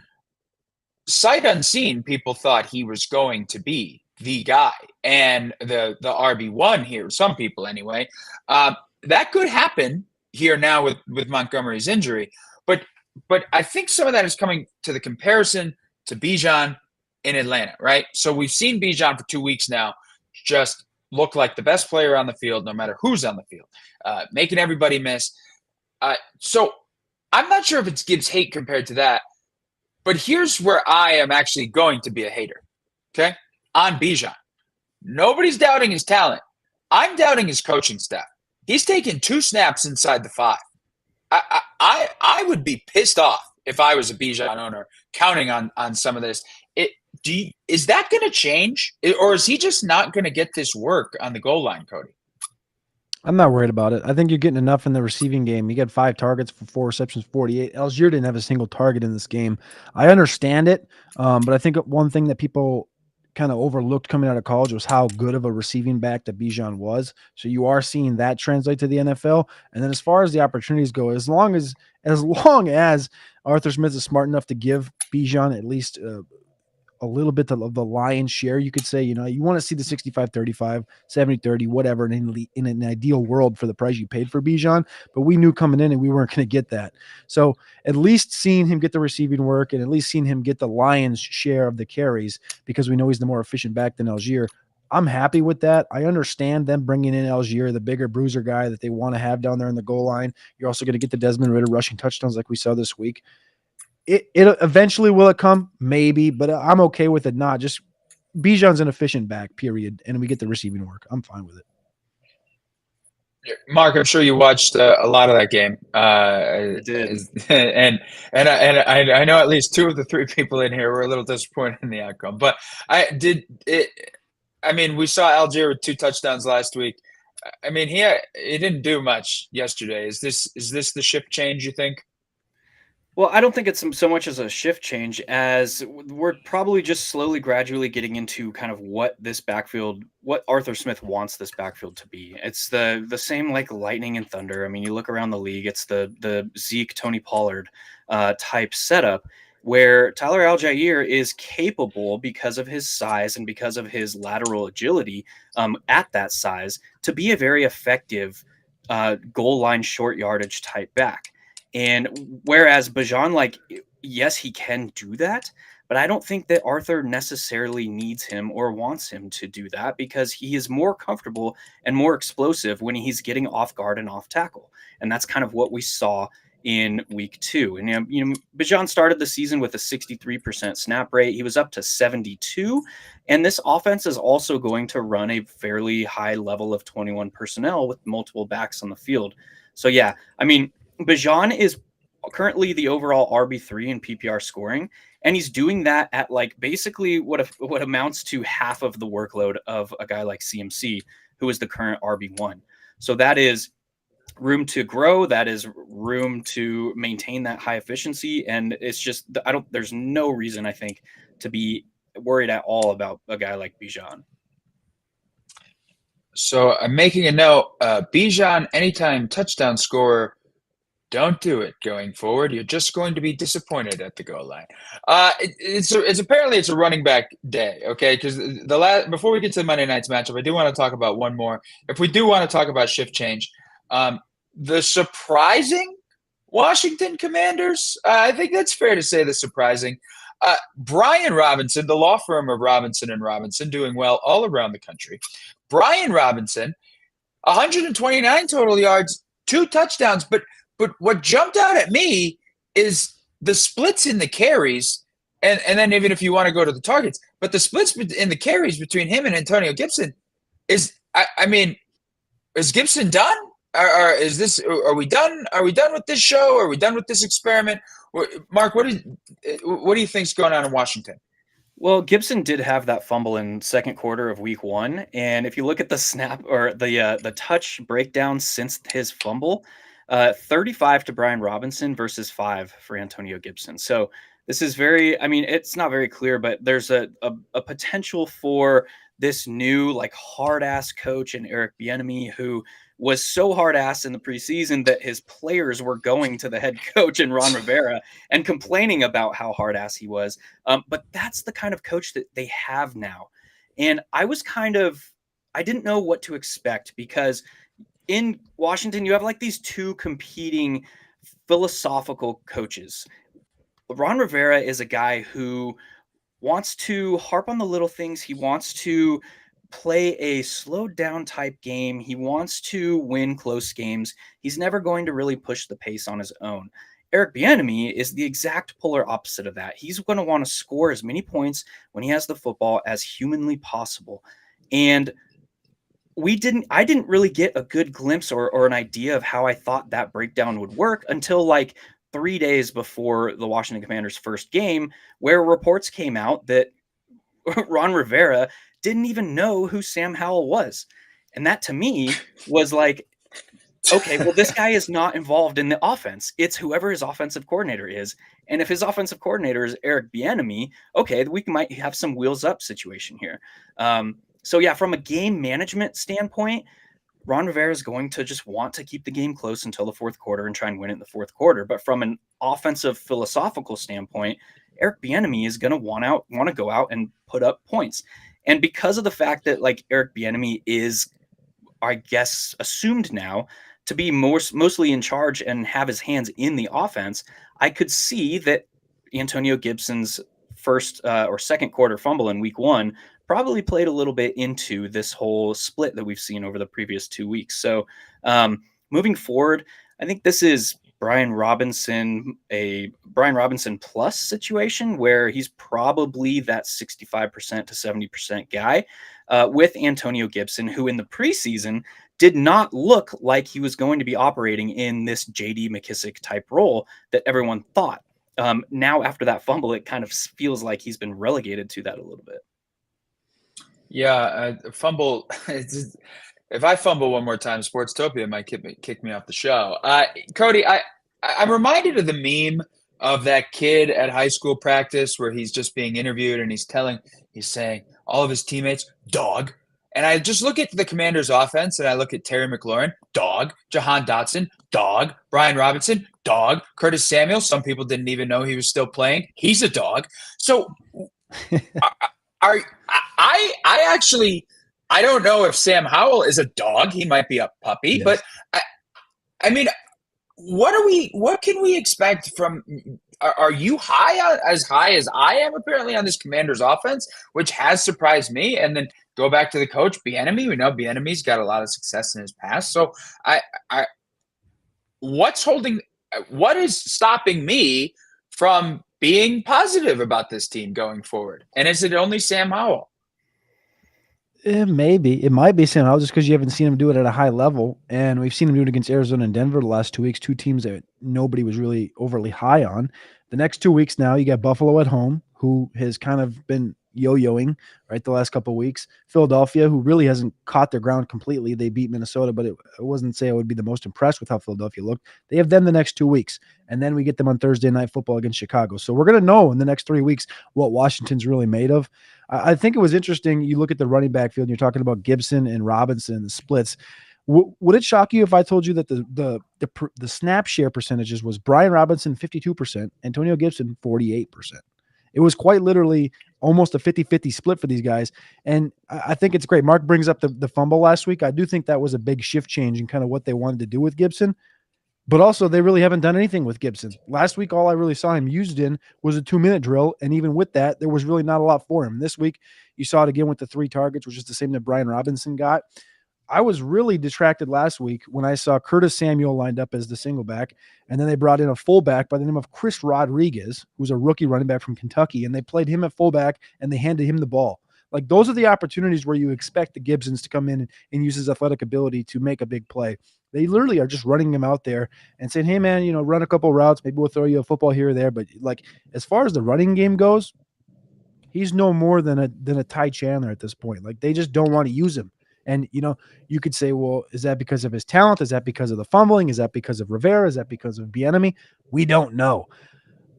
sight unseen, people thought he was going to be the guy and the RB1 here. Some people, anyway. That could happen here now with Montgomery's injury, but I think some of that is coming to the comparison to Bijan in Atlanta, right? So we've seen Bijan for 2 weeks now, just look like the best player on the field, no matter who's on the field, making everybody miss. So I'm not sure if it's Gibbs hate compared to that. But here's where I am actually going to be a hater, okay, on Bijan. Nobody's doubting his talent. I'm doubting his coaching staff. He's taken 2 snaps inside the 5. I would be pissed off if I was a Bijan owner counting on some of this. Is that going to change? Or is he just not going to get this work on the goal line, Cody? I'm not worried about it. I think you're getting enough in the receiving game. You got 5 targets for 4 receptions, 48. Algier didn't have a single target in this game. I understand it, but I think one thing that people kind of overlooked coming out of college was how good of a receiving back that Bijan was. So you are seeing that translate to the NFL. And then as far as the opportunities go, as long as Arthur Smith is smart enough to give Bijan at least a little bit of the lion's share, you could say, you want to see the 65-35, 70-30, whatever, in an ideal world for the price you paid for Bijan, but we knew coming in and we weren't going to get that. So at least seeing him get the receiving work and at least seeing him get the lion's share of the carries, because we know he's the more efficient back than Algier, I'm happy with that. I understand them bringing in Algier, the bigger bruiser guy that they want to have down there in the goal line. You're also going to get the Desmond Ridder rushing touchdowns like we saw this week. It eventually will it come? Maybe, but I'm okay with it not. Just Bijan's an efficient back, period, and we get the receiving work. I'm fine with it. Mark, I'm sure you watched a lot of that game. I did. And I know at least 2 of the 3 people in here were a little disappointed in the outcome. But we saw Algier with 2 touchdowns last week. I mean, he didn't do much yesterday. Is this the shift change, you think? Well, I don't think it's so much as a shift change as we're probably just slowly, gradually getting into kind of what Arthur Smith wants this backfield to be. It's the same like lightning and thunder. I mean, you look around the league, it's the Zeke, Tony Pollard type setup where Tyler Algier is capable, because of his size and because of his lateral agility at that size, to be a very effective goal line short yardage type back. And whereas Bijan, yes, he can do that, but I don't think that Arthur necessarily needs him or wants him to do that, because he is more comfortable and more explosive when he's getting off guard and off tackle. And that's kind of what we saw in week 2. And, Bijan started the season with a 63% snap rate. He was up to 72. And this offense is also going to run a fairly high level of 21 personnel with multiple backs on the field. So, yeah, Bijan is currently the overall RB3 in PPR scoring, and he's doing that at basically what amounts to half of the workload of a guy like CMC, who is the current RB1. So that is room to grow. That is room to maintain that high efficiency. And it's just, there's no reason, I think, to be worried at all about a guy like Bijan. So I'm making a note, Bijan, anytime touchdown scorer, don't do it going forward. You're just going to be disappointed at the goal line. It's apparently a running back day, okay? Because before we get to the Monday night's matchup, I do want to talk about one more. If we do want to talk about shift change, the surprising Washington Commanders, I think that's fair to say the surprising. Brian Robinson, the law firm of Robinson & Robinson, doing well all around the country. Brian Robinson, 129 total yards, 2 touchdowns, but what jumped out at me is the splits in the carries, and then even if you want to go to the targets, but the splits in the carries between him and Antonio Gibson is Gibson done? Are we done? Are we done with this show? Are we done with this experiment? Mark, what do you think's going on in Washington? Well, Gibson did have that fumble in second quarter of week 1, and if you look at the snap or the touch breakdown since his fumble, 35 to Brian Robinson versus 5 for Antonio Gibson. So this is it's not very clear, but there's a potential for this new like hard ass coach in Eric Bieniemy, who was so hard ass in the preseason that his players were going to the head coach and Ron Rivera and complaining about how hard ass he was. But that's the kind of coach that they have now. And I didn't know what to expect, because in Washington, you have like these two competing philosophical coaches. Ron Rivera is a guy who wants to harp on the little things. He wants to play a slowed down type game. He wants to win close games. He's never going to really push the pace on his own. Eric Bieniemy is the exact polar opposite of that. He's going to want to score as many points when he has the football as humanly possible. And I didn't really get a good glimpse or an idea of how I thought that breakdown would work until like 3 days before the Washington Commanders' first game, where reports came out that Ron Rivera didn't even know who Sam Howell was. And that to me was like, okay, well, this guy is not involved in the offense. It's whoever his offensive coordinator is. And if his offensive coordinator is Eric Bieniemy, okay, we might have some wheels up situation here. So yeah, from a game management standpoint, Ron Rivera is going to just want to keep the game close until the fourth quarter and try and win it in the fourth quarter. But from an offensive philosophical standpoint, Eric Bieniemy is going to want to go out and put up points. And because of the fact that like Eric Bieniemy is, I guess, assumed now to be mostly in charge and have his hands in the offense, I could see that Antonio Gibson's first or second quarter fumble in week 1 probably played a little bit into this whole split that we've seen over the previous 2 weeks. So moving forward, I think this is Brian Robinson plus situation where he's probably that 65% to 70% guy with Antonio Gibson, who in the preseason did not look like he was going to be operating in this JD McKissick type role that everyone thought. Now after that fumble, it kind of feels like he's been relegated to that a little bit. Yeah, fumble. If I fumble one more time, Sportstopia might kick me off the show. Cody, I'm reminded of the meme of that kid at high school practice where he's just being interviewed and he's saying all of his teammates, dog. And I just look at the Commanders' offense and I look at Terry McLaurin, dog. Jahan Dotson, dog. Brian Robinson, dog. Curtis Samuel, some people didn't even know he was still playing. He's a dog. So I don't know if Sam Howell is a dog. He might be a puppy, yes. But I mean, what can we expect from? Are you as high as I am apparently on this Commanders offense, which has surprised me? And then go back to the coach Bieniemy. We know Bieniemy's got a lot of success in his past. So what is stopping me from being positive about this team going forward? And is it only Sam Howell? It might be Sam Howell just because you haven't seen him do it at a high level. And we've seen him do it against Arizona and Denver the last 2 weeks, two teams that nobody was really overly high on. The next 2 weeks now, you got Buffalo at home, who has kind of been yo-yoing, right, the last couple of weeks. Philadelphia, who really hasn't caught their ground completely. They beat Minnesota, but it wasn't say I would be the most impressed with how Philadelphia looked. They have them the next 2 weeks, and then we get them on Thursday Night Football against Chicago. So we're going to know in the next 3 weeks what Washington's really made of. I think it was interesting. You look at the running back field, and you're talking about Gibson and Robinson, the splits. Would it shock you if I told you that the snap share percentages was Brian Robinson 52%, Antonio Gibson 48%? It was quite literally almost a 50-50 split for these guys. And I think it's great. Mark brings up the fumble last week. I do think that was a big shift change in kind of what they wanted to do with Gibson. But also, they really haven't done anything with Gibson. Last week, all I really saw him used in was a 2-minute drill. And even with that, there was really not a lot for him. This week, you saw it again with the 3 targets, which is the same that Brian Robinson got. I was really distracted last week when I saw Curtis Samuel lined up as the single back, and then they brought in a fullback by the name of Chris Rodriguez, who's a rookie running back from Kentucky, and they played him at fullback, and they handed him the ball. Like, those are the opportunities where you expect the Gibsons to come in and use his athletic ability to make a big play. They literally are just running him out there and saying, hey, man, run a couple routes. Maybe we'll throw you a football here or there. But, like, as far as the running game goes, he's no more than a Ty Chandler at this point. Like, they just don't want to use him. And, you could say, well, is that because of his talent? Is that because of the fumbling? Is that because of Rivera? Is that because of Bieniemy? We don't know.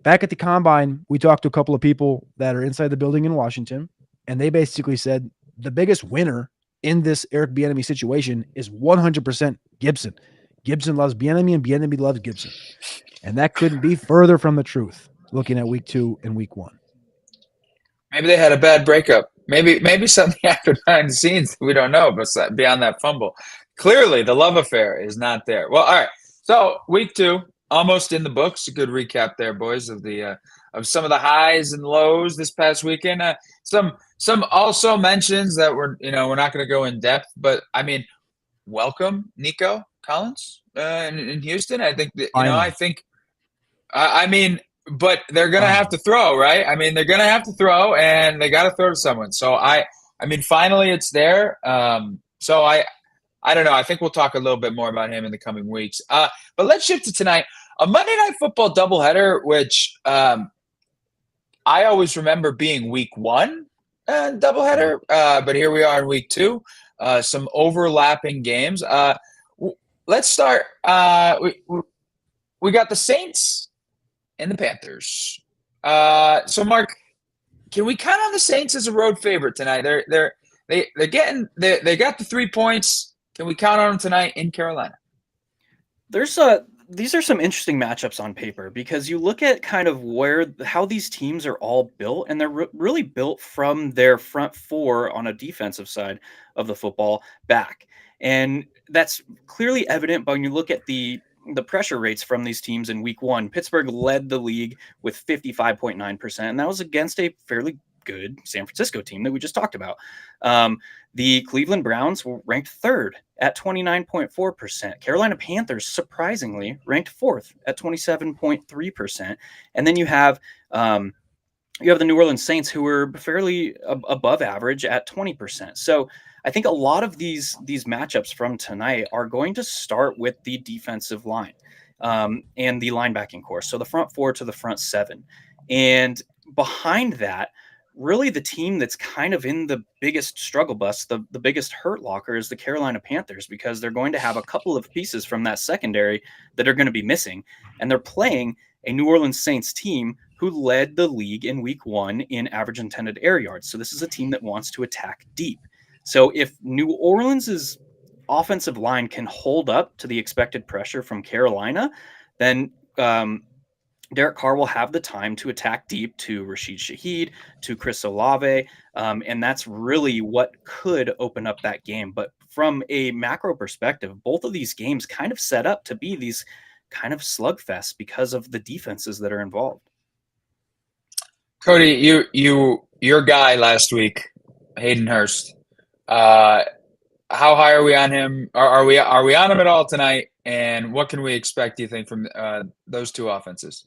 Back at the Combine, we talked to a couple of people that are inside the building in Washington, and they basically said the biggest winner in this Eric Bieniemy situation is 100% Gibson. Gibson loves Bieniemy and Bieniemy loves Gibson. And that couldn't be further from the truth looking at week 2 and week 1. Maybe they had a bad breakup. Maybe something happened behind the scenes we don't know, but beyond that fumble. Clearly, the love affair is not there. Well, all right. So week 2, almost in the books. A good recap there, boys, of the of some of the highs and lows this past weekend. Some also mentions that we're not going to go in depth, but I mean, welcome Nico Collins in Houston. I think that I mean. But they're going to have to throw, right? I mean, they're going to have to throw, and they got to throw to someone. So, I mean, finally it's there. So, I don't know. I think we'll talk a little bit more about him in the coming weeks. But let's shift to tonight. A Monday Night Football doubleheader, which I always remember being week 1 doubleheader. But here we are in week 2. Some overlapping games. Let's start. We got the Saints and the Panthers. So Mark, can we count on the Saints as a road favorite tonight? They got the 3 points. Can we count on them tonight in Carolina? These are some interesting matchups on paper because you look at kind of how these teams are all built, and they're really built from their front 4 on a defensive side of the football back. And that's clearly evident when you look at the pressure rates from these teams in week 1. Pittsburgh led the league with 55.9%, and that was against a fairly good San Francisco team that we just talked about. The Cleveland Browns were ranked 3rd at 29.4%. Carolina Panthers, surprisingly, ranked 4th at 27.3%. And then you have the New Orleans Saints, who were fairly above average at 20%. So I think a lot of these matchups from tonight are going to start with the defensive line and the linebacking core. So the front 4 to the front 7. And behind that, really the team that's kind of in the biggest struggle bus, the biggest hurt locker, is the Carolina Panthers, because they're going to have a couple of pieces from that secondary that are going to be missing. And they're playing a New Orleans Saints team who led the league in week 1 in average intended air yards. So this is a team that wants to attack deep. So if New Orleans's offensive line can hold up to the expected pressure from Carolina, then Derek Carr will have the time to attack deep to Rashid Shaheed, to Chris Olave, and that's really what could open up that game. But from a macro perspective, both of these games kind of set up to be these kind of slugfests because of the defenses that are involved. Cody, your guy last week, Hayden Hurst. How high are we on him? Are we on him at all tonight? And what can we expect, do you think, from those two offenses?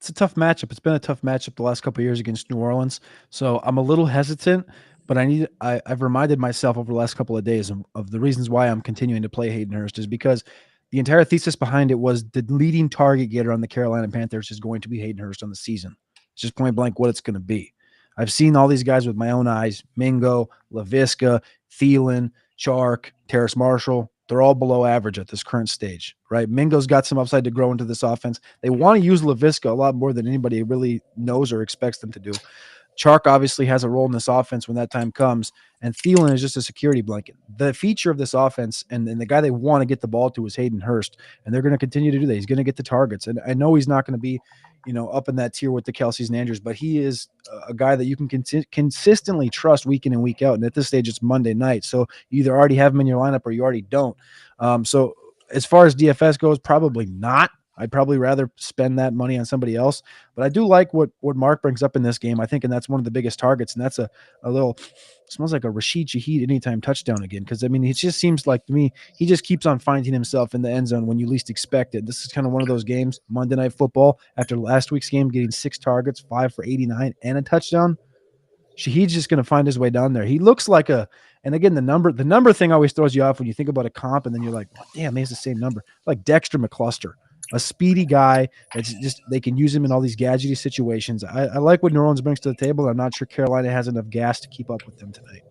It's a tough matchup. It's been a tough matchup the last couple of years against New Orleans. So I'm a little hesitant, but I've reminded myself over the last couple of days of the reasons why I'm continuing to play Hayden Hurst is because the entire thesis behind it was the leading target getter on the Carolina Panthers is going to be Hayden Hurst on the season. It's just point blank what it's going to be. I've seen all these guys with my own eyes: Mingo, LaVisca, Thielen, Chark, Terrace Marshall. They're all below average at this current stage, right? Mingo's got some upside to grow into this offense. They want to use LaVisca a lot more than anybody really knows or expects them to do. Chark obviously has a role in this offense when that time comes, and Thielen is just a security blanket. The feature of this offense and the guy they want to get the ball to is Hayden Hurst, and they're going to continue to do that. He's going to get the targets, and I know he's not going to be, up in that tier with the Kelseys and Andrews, but he is a guy that you can consistently trust week in and week out. And at this stage, it's Monday night, so you either already have him in your lineup or you already don't. So as far as DFS goes, probably not. I'd probably rather spend that money on somebody else. But I do like what Mark brings up in this game, I think, and that's one of the biggest targets. And that's a little – smells like a Rashid Shaheed anytime touchdown again. Because, it just seems like to me he just keeps on finding himself in the end zone when you least expect it. This is kind of one of those games, Monday Night Football, after last week's game, getting 6 targets, 5 for 89, and a touchdown. Shaheed's just going to find his way down there. He looks like and again, the number thing always throws you off when you think about a comp, and then you're like, oh, damn, he has the same number. Like Dexter McCluster. A speedy guy that's just they can use him in all these gadgety situations. I like what New Orleans brings to the table. I'm not sure Carolina has enough gas to keep up with them tonight.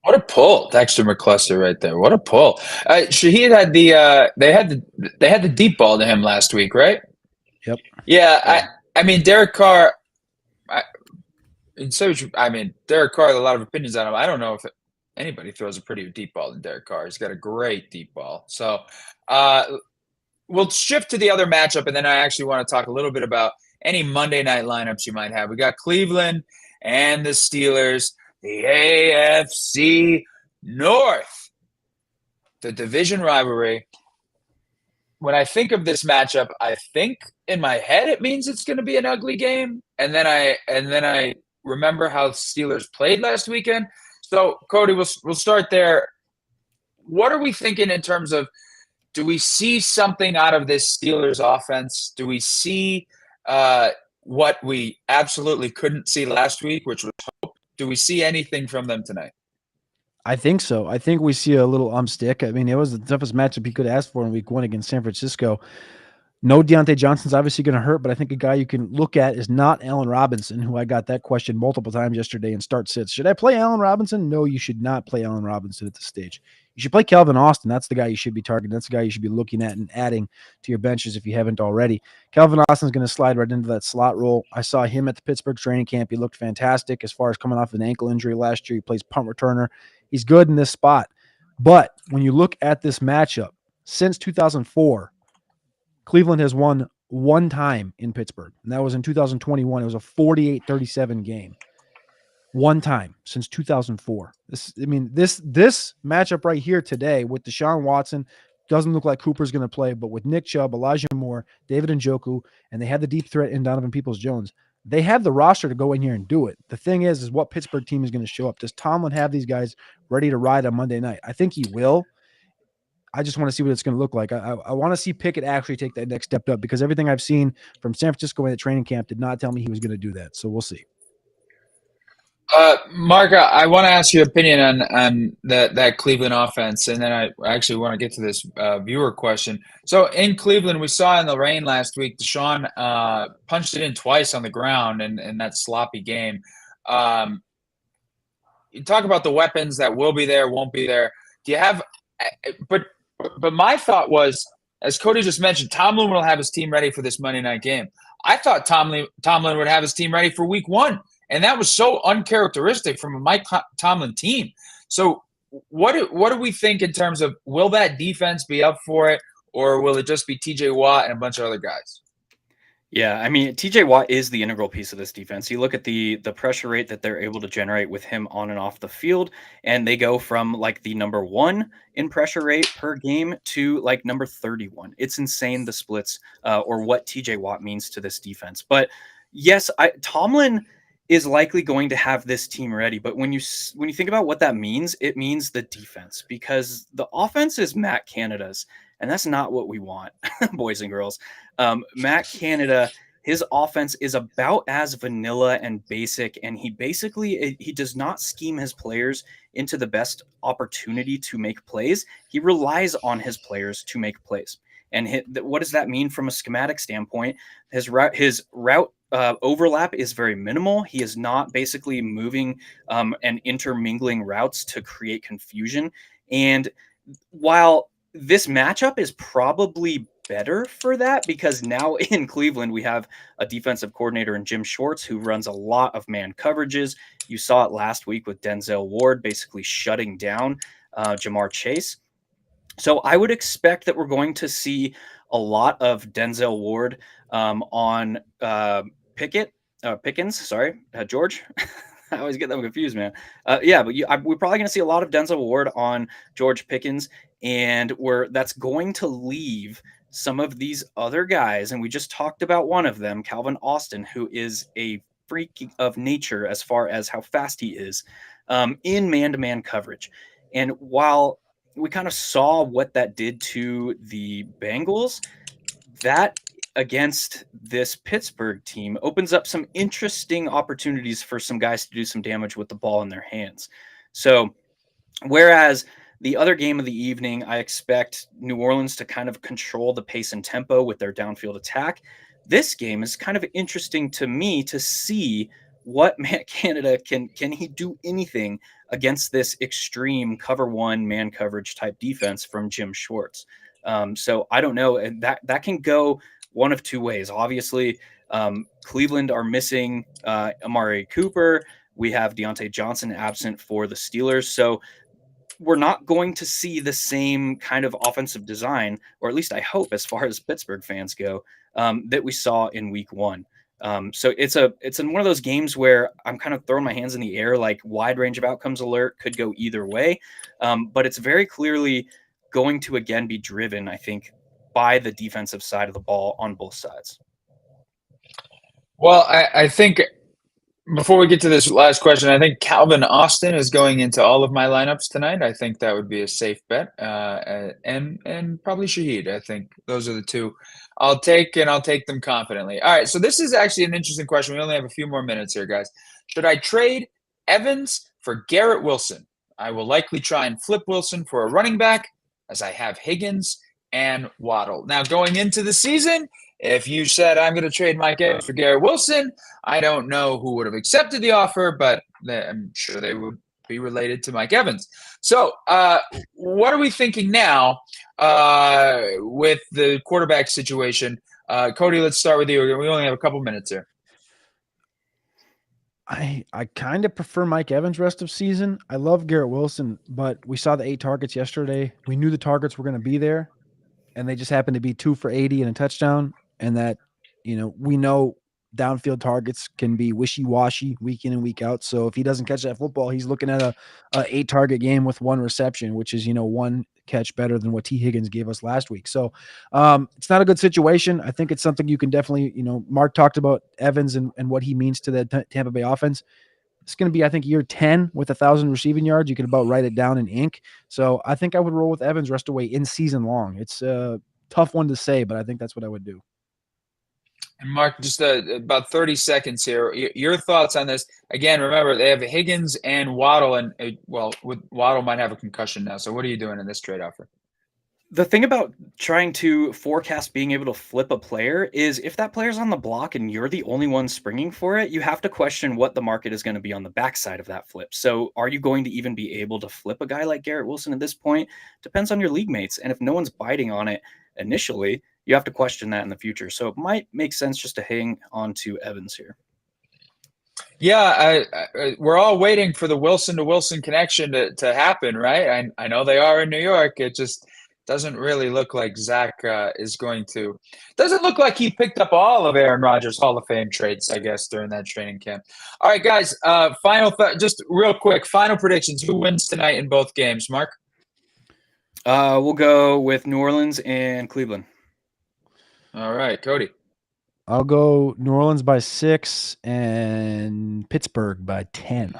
What a pull, Dexter McCluster right there. What a pull. Shaheed had they had the deep ball to him last week, right? Yep. Yeah. I mean, Derek Carr. And so, I mean, Derek Carr, a lot of opinions on him. I don't know if anybody throws a pretty deep ball than Derek Carr. He's got a great deep ball. So we'll shift to the other matchup, and then I actually want to talk a little bit about any Monday night lineups you might have. We got Cleveland and the Steelers, the AFC North, the division rivalry. When I think of this matchup, I think in my head it means it's going to be an ugly game, and then I remember how the Steelers played last weekend. So, Cody, we'll start there. What are we thinking in terms of, do we see something out of this Steelers offense? Do we see what we absolutely couldn't see last week, which was hope? Do we see anything from them tonight? I think so. I think we see a little stick. I mean, it was the toughest matchup he could ask for in week 1 against San Francisco. No, Deontay Johnson's obviously going to hurt, but I think a guy you can look at is not Allen Robinson, who I got that question multiple times yesterday in start sits. Should I play Allen Robinson? No, you should not play Allen Robinson at this stage. You should play Calvin Austin. That's the guy you should be targeting. That's the guy you should be looking at and adding to your benches if you haven't already. Calvin Austin's going to slide right into that slot role. I saw him at the Pittsburgh training camp. He looked fantastic as far as coming off an ankle injury last year. He plays punt returner. He's good in this spot. But when you look at this matchup, since 2004, Cleveland has won one time in Pittsburgh, and that was in 2021. It was a 48-37 game. One time since 2004. This matchup right here today with Deshaun Watson doesn't look like Cooper's going to play, but with Nick Chubb, Elijah Moore, David Njoku, and they have the deep threat in Donovan Peoples-Jones, they have the roster to go in here and do it. The thing is what Pittsburgh team is going to show up. Does Tomlin have these guys ready to ride on Monday night? I think he will. I just want to see what it's going to look like. I want to see Pickett actually take that next step up, because everything I've seen from San Francisco in the training camp did not tell me he was going to do that. So we'll see. Mark, I want to ask your opinion on that Cleveland offense, and then I actually want to get to this viewer question. So in Cleveland, we saw in the rain last week, Deshaun punched it in twice on the ground in that sloppy game. You talk about the weapons that will be there, won't be there. Do you have – but my thought was, as Cody just mentioned, Tomlin will have his team ready for this Monday night game. I thought Tomlin would have his team ready for week 1. And that was so uncharacteristic from a Mike Tomlin team. So what do we think in terms of, will that defense be up for it, or will it just be TJ Watt and a bunch of other guys? Yeah, I mean, TJ Watt is the integral piece of this defense. You look at the pressure rate that they're able to generate with him on and off the field, and they go from like the number 1 in pressure rate per game to like number 31. It's insane, the splits or what TJ Watt means to this defense. But yes, Tomlin is likely going to have this team ready. But when you think about what that means, it means the defense, because the offense is Matt Canada's, and that's not what we want, boys and girls. Matt Canada, his offense is about as vanilla and basic, and he does not scheme his players into the best opportunity to make plays. He relies on his players to make plays. And what does that mean from a schematic standpoint? His route overlap is very minimal. He is not basically moving and intermingling routes to create confusion. And while this matchup is probably better for that, because now in Cleveland we have a defensive coordinator in Jim Schwartz who runs a lot of man coverages. You saw it last week with Denzel Ward basically shutting down Jamar Chase. So I would expect that we're going to see a lot of Denzel Ward on Pickens. George. I always get them confused, man. We're probably going to see a lot of Denzel Ward on George Pickens, and that's going to leave some of these other guys, and we just talked about one of them, Calvin Austin, who is a freak of nature as far as how fast he is in man-to-man coverage. And while we kind of saw what that did to the Bengals, that against this Pittsburgh team opens up some interesting opportunities for some guys to do some damage with the ball in their hands. So whereas the other game of the evening, I expect New Orleans to kind of control the pace and tempo with their downfield attack, this game is kind of interesting to me to see what Matt Canada can he do anything against this extreme cover 1 man coverage type defense from Jim Schwartz. So I don't know, and that can go one of two ways. Obviously, Cleveland are missing Amari Cooper. We have Deontay Johnson absent for the Steelers. So we're not going to see the same kind of offensive design, or at least I hope, as far as Pittsburgh fans go, that we saw in week 1. So it's in one of those games where I'm kind of throwing my hands in the air, like wide range of outcomes alert could go either way. But it's very clearly going to again be driven, I think, by the defensive side of the ball on both sides. Well, I think before we get to this last question, I think Calvin Austin is going into all of my lineups tonight. I think that would be a safe bet, and probably Shaheed. I think those are the two I'll take, and I'll take them confidently. All right, so this is actually an interesting question. We only have a few more minutes here, guys. Should I trade Evans for Garrett Wilson? I will likely try and flip Wilson for a running back, as I have Higgins and Waddle. Now, going into the season, if you said I'm going to trade Mike Evans for Garrett Wilson, I don't know who would have accepted the offer, but I'm sure they would be related to Mike Evans. So what are we thinking now with the quarterback situation? Cody, let's start with you. We only have a couple minutes here. I kind of prefer Mike Evans rest of season. I love Garrett Wilson, but we saw the 8 targets yesterday. We knew the targets were going to be there, and they just happened to be 2 for 80 and a touchdown. And that, we know downfield targets can be wishy-washy week in and week out. So if he doesn't catch that football, he's looking at a 8 target game with 1 reception, which is, 1 catch better than what T. Higgins gave us last week. So it's not a good situation. I think it's something you can definitely, Mark talked about Evans and what he means to the Tampa Bay offense. It's going to be, I think, year 10 with 1,000 receiving yards. You can about write it down in ink. So I think I would roll with Evans rest away in season long. It's a tough one to say, but I think that's what I would do. And Mark, just about 30 seconds here. Your thoughts on this? Again, remember, they have Higgins and Waddle, and Waddle might have a concussion now. So what are you doing in this trade offer? The thing about trying to forecast being able to flip a player is if that player's on the block and you're the only one springing for it, you have to question what the market is going to be on the backside of that flip. So are you going to even be able to flip a guy like Garrett Wilson at this point? Depends on your league mates. And if no one's biting on it initially, you have to question that in the future. So it might make sense just to hang on to Evans here. Yeah, we're all waiting for the Wilson to Wilson connection to happen, right? I know they are in New York. It just doesn't really look like Zach is going to. Doesn't look like he picked up all of Aaron Rodgers' Hall of Fame traits, I guess, during that training camp. All right, guys, just real quick, final predictions. Who wins tonight in both games, Mark? We'll go with New Orleans and Cleveland. All right, Cody. I'll go New Orleans by 6 and Pittsburgh by 10.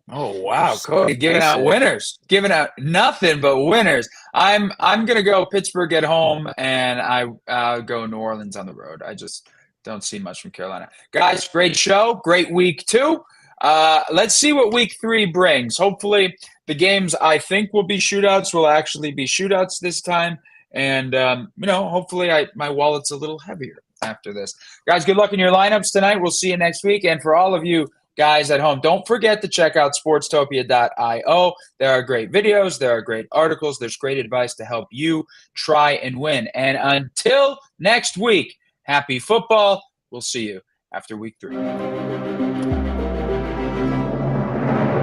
Oh wow, Cody giving out winners, giving out nothing but winners. I'm gonna go Pittsburgh at home, and I'll go New Orleans on the road. I just don't see much from Carolina. Guys, great show, great week 2. Let's see what week 3 brings. Hopefully, the games I think will be shootouts will actually be shootouts this time, and hopefully my wallet's a little heavier after this. Guys, good luck in your lineups tonight. We'll see you next week, and for all of you guys at home, don't forget to check out sportstopia.io. There are great videos. There are great articles. There's great advice to help you try and win. And until next week, happy football. We'll see you after week 3.